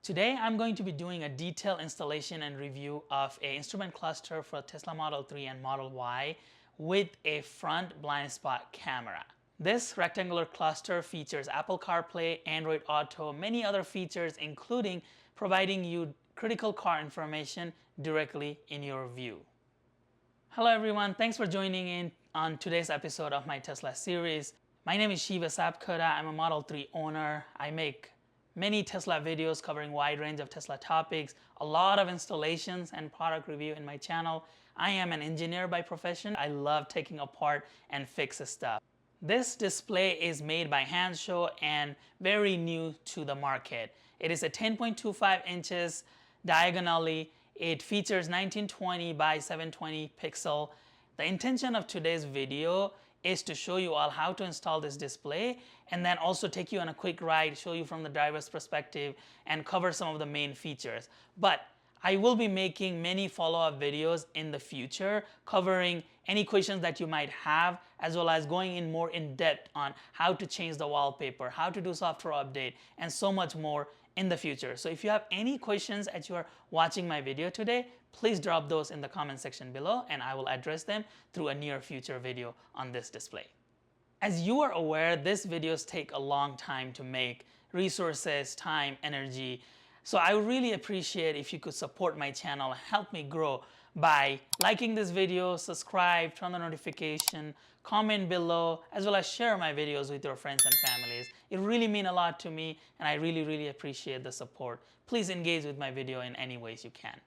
Today I'm going to be doing a detailed installation and review of an instrument cluster for Tesla Model 3 and Model Y with a front blind spot camera. This rectangular cluster features Apple CarPlay, Android Auto, many other features including providing you critical car information directly in your view. Hello everyone, thanks for joining in on today's episode of my Tesla series. My name is Shiva Sapkota. I'm a Model 3 owner. I make many Tesla videos covering a wide range of Tesla topics, a lot of installations and product review in my channel. I am an engineer by profession. I love taking apart and fix stuff. This display is made by Hanshow and very new to the market. It is a 10.25 inches diagonally. It features 1920 by 720 pixel. The intention of today's video is to show you all how to install this display and then also take you on a quick ride, show you from the driver's perspective and cover some of the main features. But I will be making many follow-up videos in the future covering any questions that you might have, as well as going in more in depth on how to change the wallpaper, how to do software update, and so much more in the future. So if you have any questions as you are watching my video today, please drop those in the comment section below and I will address them through a near future video on this display. As you are aware, these videos take a long time to make, resources, time, energy. So I would really appreciate if you could support my channel, help me grow by liking this video, subscribe, turn the notification, comment below, as well as share my videos with your friends and families. It really means a lot to me and I really appreciate the support. Please engage with my video in any ways you can.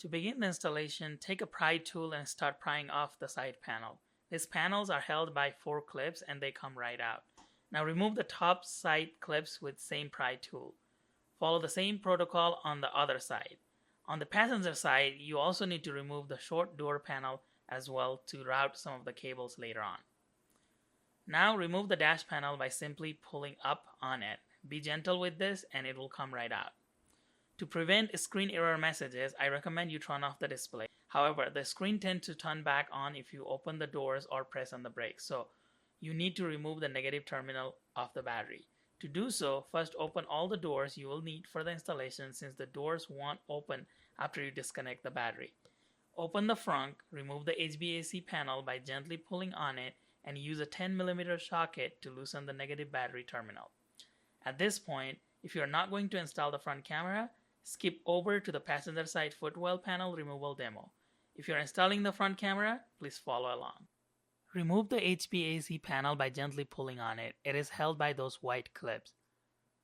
To begin the installation, take a pry tool and start prying off the side panel. These panels are held by 4 clips and they come right out. Now remove the top side clips with same pry tool. Follow the same protocol on the other side. On the passenger side, you also need to remove the short door panel as well to route some of the cables later on. Now remove the dash panel by simply pulling up on it. Be gentle with this and it will come right out. To prevent screen error messages, I recommend you turn off the display. However, the screen tends to turn back on if you open the doors or press on the brakes, so you need to remove the negative terminal of the battery. To do so, first open all the doors you will need for the installation since the doors won't open after you disconnect the battery. Open the front, remove the HVAC panel by gently pulling on it and use a 10mm socket to loosen the negative battery terminal. At this point, if you are not going to install the front camera, skip over to the passenger side Footwell panel removal demo. If you are installing the front camera, please follow along. Remove the HVAC panel by gently pulling on it. It is held by those white clips.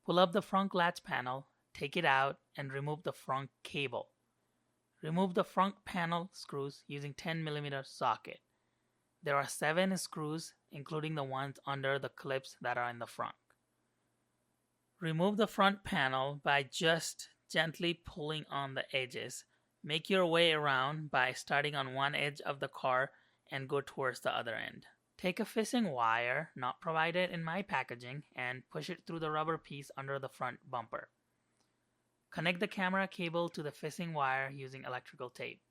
Pull up the front latch panel, take it out, and remove the front cable. Remove the front panel screws using 10mm socket. There are 7 screws, including the ones under the clips that are in the front. Remove the front panel by just gently pulling on the edges. Make your way around by starting on one edge of the car and go towards the other end. Take a fishing wire, not provided in my packaging, and push it through the rubber piece under the front bumper. Connect the camera cable to the fishing wire using electrical tape.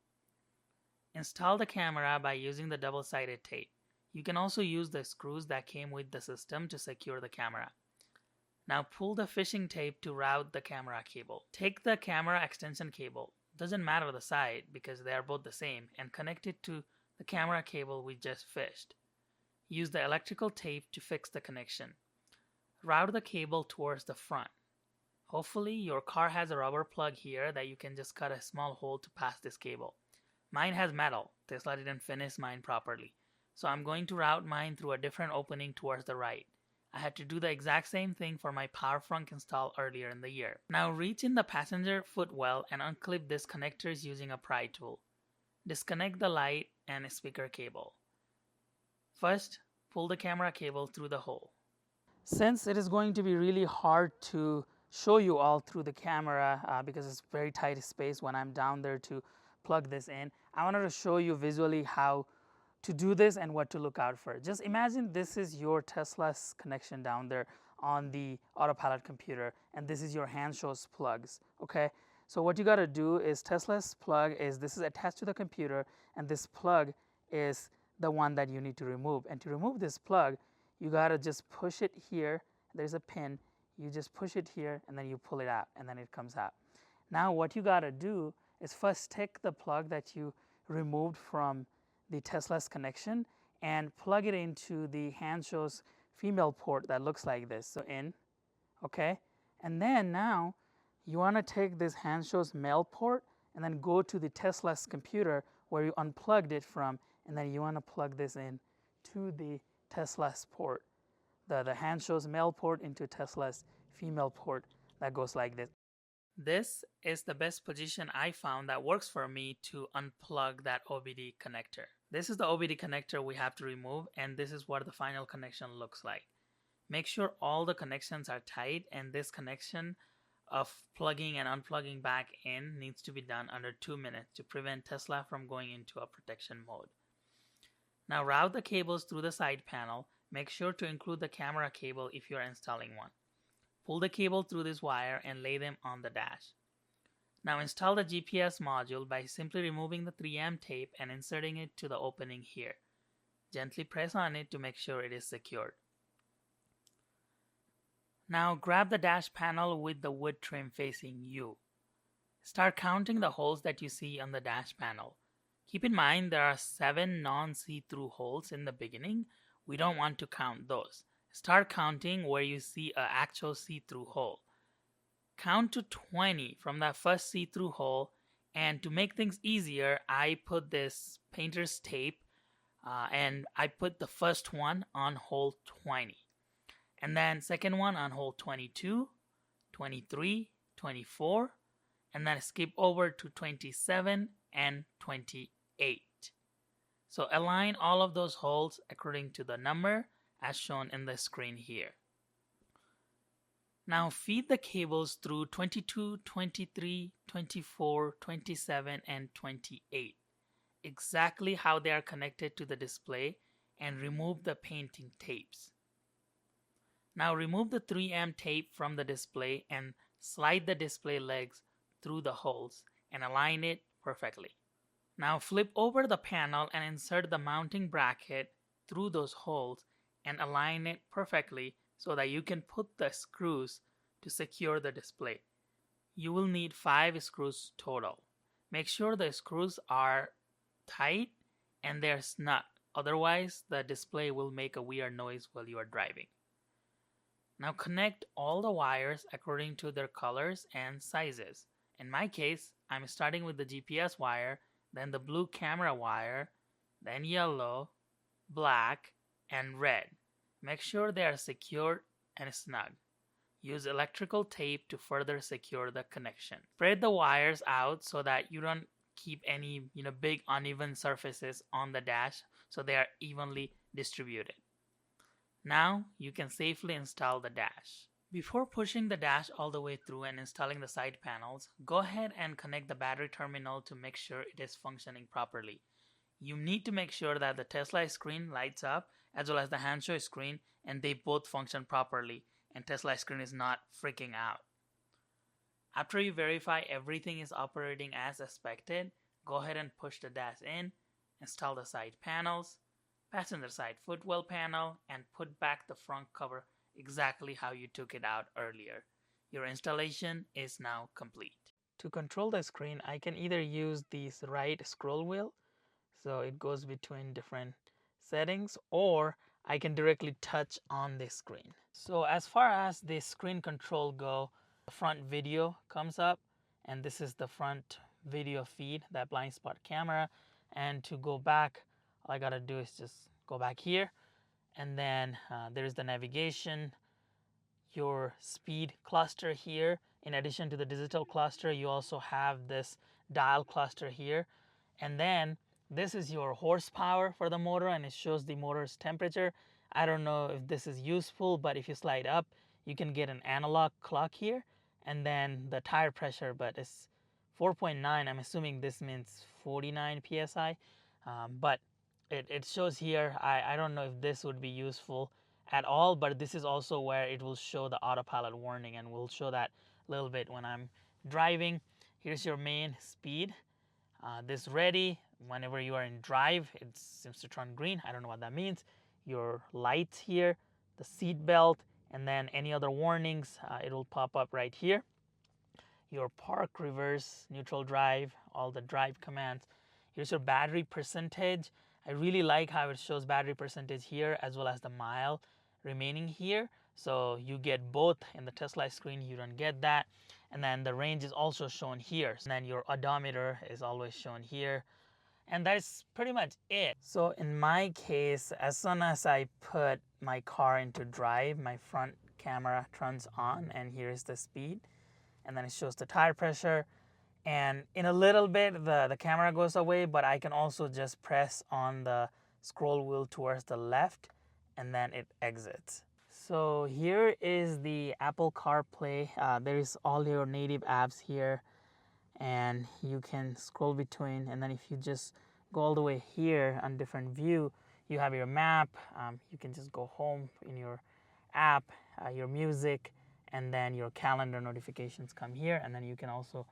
Install the camera by using the double-sided tape. You can also use the screws that came with the system to secure the camera. Now pull the fishing tape to route the camera cable. Take the camera extension cable, doesn't matter the side because they are both the same, and connect it to the camera cable we just fished. Use the electrical tape to fix the connection. Route the cable towards the front. Hopefully your car has a rubber plug here that you can just cut a small hole to pass this cable. Mine has metal. Tesla didn't finish mine properly. So I'm going to route mine through a different opening towards the right. I had to do the exact same thing for my power front install earlier in the year. Now reach in the passenger footwell and unclip these connectors using a pry tool. Disconnect the light and speaker cable. First, pull the camera cable through the hole. Since it is going to be really hard to show you all through the camera because it's very tight space when I'm down there to plug this in, I wanted to show you visually how to do this and what to look out for. Just imagine this is your Tesla's connection down there on the autopilot computer and this is your Hanshow's plugs, okay? So what you got to do is Tesla's plug is, this is attached to the computer and this plug is the one that you need to remove. And to remove this plug, you got to just push it here. There's a pin. you just push it here and then you pull it out and then it comes out. Now what you got to do is first take the plug that you removed from the Tesla's connection and plug it into the hand shows female port that looks like this. So in, okay, and then now you want to take this hand shows male port and then go to the Tesla's computer where you unplugged it from, and then you want to plug this in to the Tesla's port, the hand shows male port into Tesla's female port that goes like this. This is the best position I found that works for me to unplug that OBD connector. This is the OBD connector we have to remove, and this is what the final connection looks like. Make sure all the connections are tight, and this connection of plugging and unplugging back in needs to be done under 2 minutes to prevent Tesla from going into a protection mode. Now route the cables through the side panel. Make sure to include the camera cable if you are installing one. Pull the cable through this wire and lay them on the dash. Now install the GPS module by simply removing the 3M tape and inserting it to the opening here. Gently press on it to make sure it is secured. Now grab the dash panel with the wood trim facing you. Start counting the holes that you see on the dash panel. Keep in mind there are 7 non-see-through holes in the beginning. We don't want to count those. Start counting where you see an actual see-through hole. Count to 20 from that first see-through hole, and to make things easier, I put this painter's tape and I put the first one on hole 20. And then second one on hole 22, 23, 24, and then skip over to 27 and 28. So align all of those holes according to the number as shown in the screen here. Now feed the cables through 22, 23, 24, 27, and 28, exactly how they are connected to the display, and remove the painting tapes. Now remove the 3M tape from the display and slide the display legs through the holes and align it perfectly. Now flip over the panel and insert the mounting bracket through those holes and align it perfectly so that you can put the screws to secure the display. You will need 5 screws total. Make sure the screws are tight and they're snug, otherwise the display will make a weird noise while you are driving. Now connect all the wires according to their colors and sizes. In my case, I'm starting with the GPS wire, then the blue camera wire, then yellow, black, and red. Make sure they are secured and snug. Use electrical tape to further secure the connection. Spread the wires out so that you don't keep any big uneven surfaces on the dash, so they are evenly distributed. Now you can safely install the dash. Before pushing the dash all the way through and installing the side panels, go ahead and connect the battery terminal to make sure it is functioning properly. You need to make sure that the Tesla screen lights up as well as the hand show screen, and they both function properly and Tesla screen is not freaking out. After you verify everything is operating as expected, go ahead and push the dash in, install the side panels, passenger side footwell panel, and put back the front cover exactly how you took it out earlier. Your installation is now complete. To control the screen, I can either use this right scroll wheel, so it goes between different settings, or I can directly touch on the screen. So as far as the screen control go, the front video comes up, and this is the front video feed, that blind spot camera. And to go back, all I gotta do is just go back here, and then there's the navigation, your speed cluster here. In addition to the digital cluster, you also have this dial cluster here, and then this is your horsepower for the motor, and it shows the motor's temperature. I don't know if this is useful, but if you slide up, you can get an analog clock here, and then the tire pressure, but it's 4.9. I'm assuming this means 49 psi, but it shows here. I don't know if this would be useful at all, but this is also where it will show the autopilot warning, and we'll show that a little bit when I'm driving. Here's your main speed. This ready, whenever you are in drive, it seems to turn green. I don't know what that means. Your lights here, the seat belt, and then any other warnings, it will pop up right here. Your park, reverse, neutral drive, all the drive commands. Here's your battery percentage. I really like how it shows battery percentage here as well as the mile remaining here. So you get both in the Tesla screen, you don't get that. And then the range is also shown here. And then your odometer is always shown here. And that's pretty much it. So in my case, as soon as I put my car into drive, my front camera turns on and here's the speed. And then it shows the tire pressure, and in a little bit the camera goes away, but I can also just press on the scroll wheel towards the left and then it exits. So here is the Apple CarPlay. There is all your native apps here, and you can scroll between, and then if you just go all the way here on different view, you have your map. You can just go home in your app, your music, and then your calendar notifications come here, and then you can also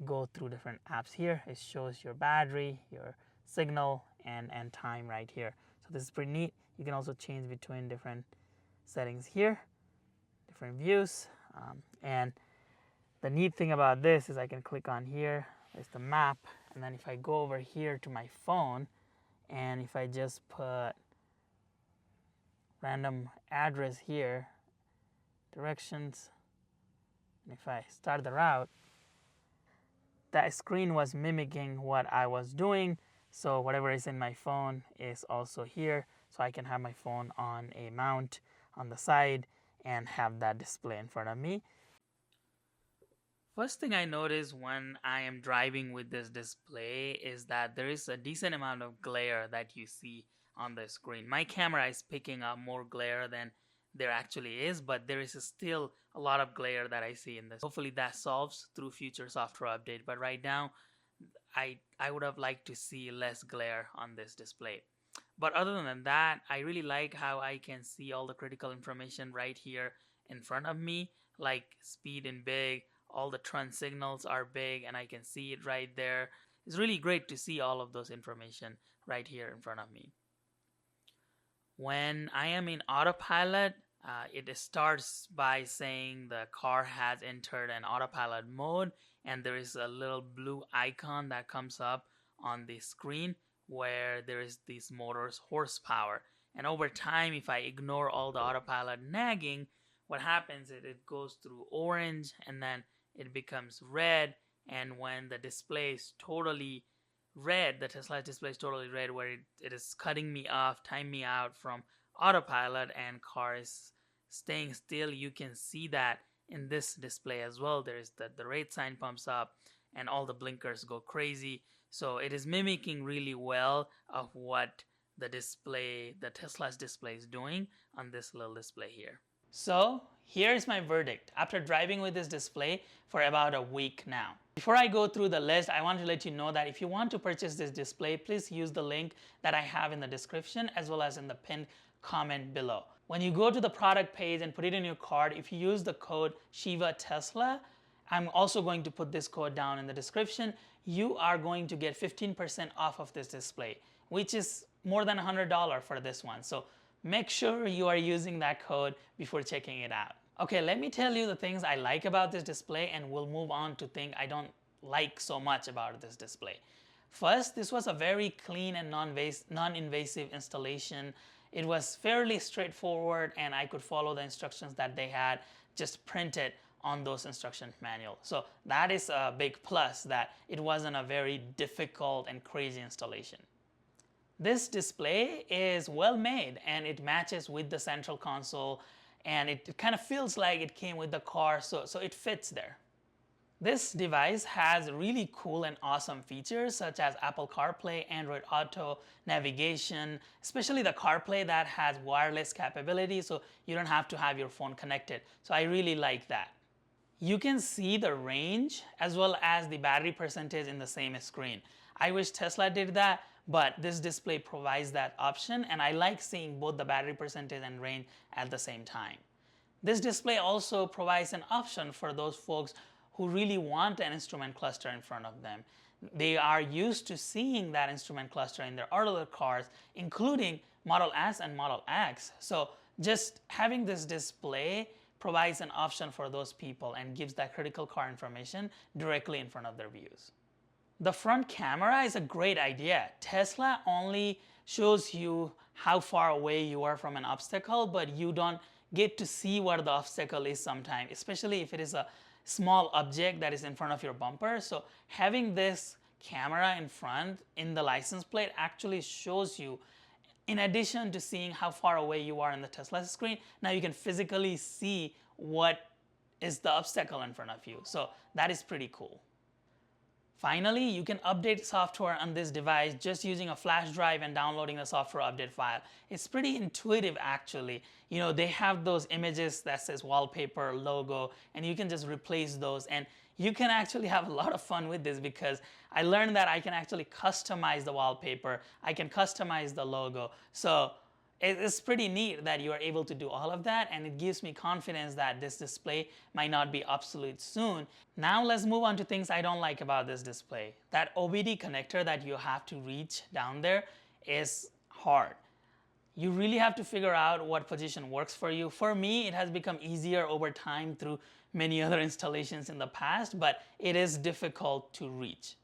go through different apps here. It shows your battery, your signal, and time right here. So this is pretty neat. You can also change between different settings here, different views, and the neat thing about this is I can click on here, there's the map, and then if I go over here to my phone, and if I just put random address here, directions, and if I start the route, that screen was mimicking what I was doing. So whatever is in my phone is also here, so I can have my phone on a mount on the side and have that display in front of me. First thing I notice when I am driving with this display is that there is a decent amount of glare that you see on the screen. My camera is picking up more glare than there actually is, but there is still a lot of glare that I see in this. Hopefully that solves through future software update, but right now I would have liked to see less glare on this display. But other than that, I really like how I can see all the critical information right here in front of me, like speed in big, all the turn signals are big, and I can see it right there. It's really great to see all of those information right here in front of me. When I am in autopilot, it starts by saying the car has entered an autopilot mode, and there is a little blue icon that comes up on the screen where there is this motor's horsepower. And over time, if I ignore all the autopilot nagging, what happens is it goes through orange and then it becomes red, and when the display is totally red, the Tesla display is totally red, where it is cutting me off, timing me out from autopilot, and car is staying still. You can see that in this display as well. There is the rate sign pumps up and all the blinkers go crazy. So it is mimicking really well of what the display, the Tesla's display is doing on this little display here. So here's my verdict after driving with this display for about a week now. Before I go through the list, I want to let you know that if you want to purchase this display, please use the link that I have in the description as well as in the pinned comment below. When you go to the product page and put it in your cart, if you use the code Shiva Tesla, I'm also going to put this code down in the description, you are going to get 15% off of this display, which is more than $100 for this one. So make sure you are using that code before checking it out. Okay, let me tell you the things I like about this display, and we'll move on to things I don't like so much about this display. First, this was a very clean and non-invasive installation. It was fairly straightforward, and I could follow the instructions that they had just printed on those instruction manual. So that is a big plus, that it wasn't a very difficult and crazy installation. This display is well made and it matches with the central console, and it kind of feels like it came with the car, so it fits there. This device has really cool and awesome features such as Apple CarPlay, Android Auto, navigation, especially the CarPlay that has wireless capability, so you don't have to have your phone connected. So I really like that. You can see the range as well as the battery percentage in the same screen. I wish Tesla did that, but this display provides that option, and I like seeing both the battery percentage and range at the same time. This display also provides an option for those folks who really want an instrument cluster in front of them. They are used to seeing that instrument cluster in their other cars, including Model S and Model X. So Just having this display provides an option for those people and gives that critical car information directly in front of their views. The front camera is a great idea. Tesla only shows you how far away you are from an obstacle, but you don't get to see what the obstacle is sometimes, especially if it is a small object that is in front of your bumper. So having this camera in front in the license plate actually shows you, in addition to seeing how far away you are in the Tesla screen, now you can physically see what is the obstacle in front of you. So that is pretty cool. Finally, you can update software on this device just using a flash drive and downloading the software update file. It's pretty intuitive actually. You know, they have those images that says wallpaper, logo, and you can just replace those, and you can actually have a lot of fun with this because I learned that I can actually customize the wallpaper, I can customize the logo. So it's pretty neat that you are able to do all of that, and it gives me confidence that this display might not be obsolete soon. Now let's move on to things I don't like about this display. That OBD connector that you have to reach down there is hard. You really have to figure out what position works for you. For me, it has become easier over time through many other installations in the past, but it is difficult to reach.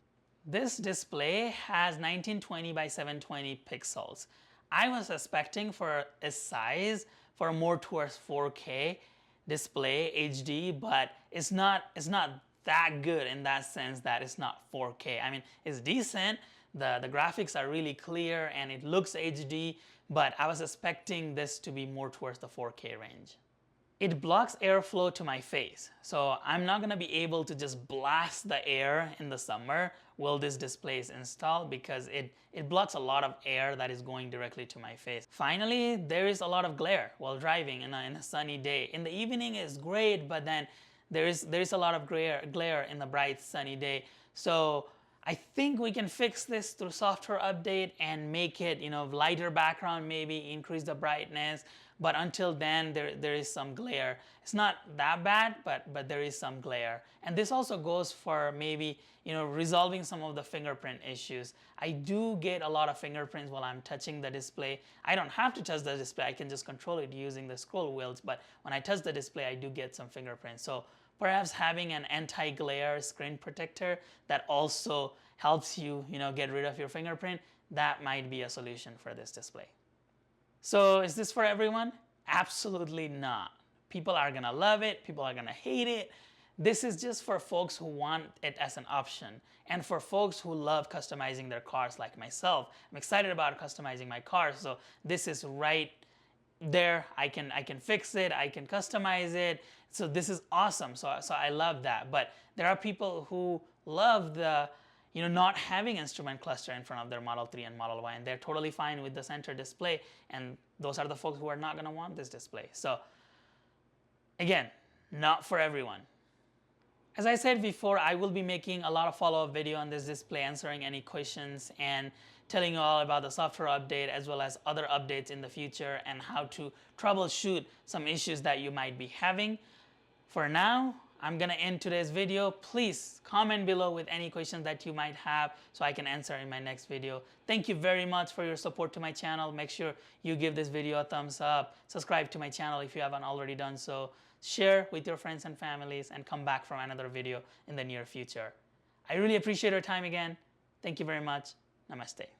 This display has 1920 by 720 pixels. I was expecting for a size for more towards 4K display HD, but it's not that good in that sense that it's not 4K. I mean, it's decent, the graphics are really clear and it looks HD, but I was expecting this to be more towards the 4K range. It blocks airflow to my face, so I'm not going to be able to just blast the air in the summer while this display is installed because it blocks a lot of air that is going directly to my face. Finally, there is a lot of glare while driving in a sunny day. In the evening it's great, but then there is a lot of glare in the bright sunny day. So I think we can fix this through software update and make it, you know, lighter background, maybe increase the brightness. But until then, there is some glare. It's not that bad, but there is some glare. And this also goes for maybe, you know, resolving some of the fingerprint issues. I do get a lot of fingerprints while I'm touching the display. I don't have to touch the display. I can just control it using the scroll wheels. But when I touch the display, I do get some fingerprints. So perhaps having an anti-glare screen protector that also helps you, you know, get rid of your fingerprint, that might be a solution for this display. So is this for everyone? Absolutely not. People are gonna love it, people are gonna hate it. This is just for folks who want it as an option and for folks who love customizing their cars like myself. I'm excited about customizing my cars, so this is right there. I can fix it, I can customize it. So this is awesome. So I love that. But there are people who love the, you know, not having instrument cluster in front of their Model 3 and Model Y, and they're totally fine with the center display, and those are the folks who are not going to want this display. So again, not for everyone. As I said before, I will be making a lot of follow-up video on this display, answering any questions and telling you all about the software update as well as other updates in the future and how to troubleshoot some issues that you might be having. For now, I'm going to end today's video. Please comment below with any questions that you might have so I can answer in my next video. Thank you very much for your support to my channel. Make sure you give this video a thumbs up. Subscribe to my channel if you haven't already done so. Share with your friends and families and come back for another video in the near future. I really appreciate your time again. Thank you very much. Namaste.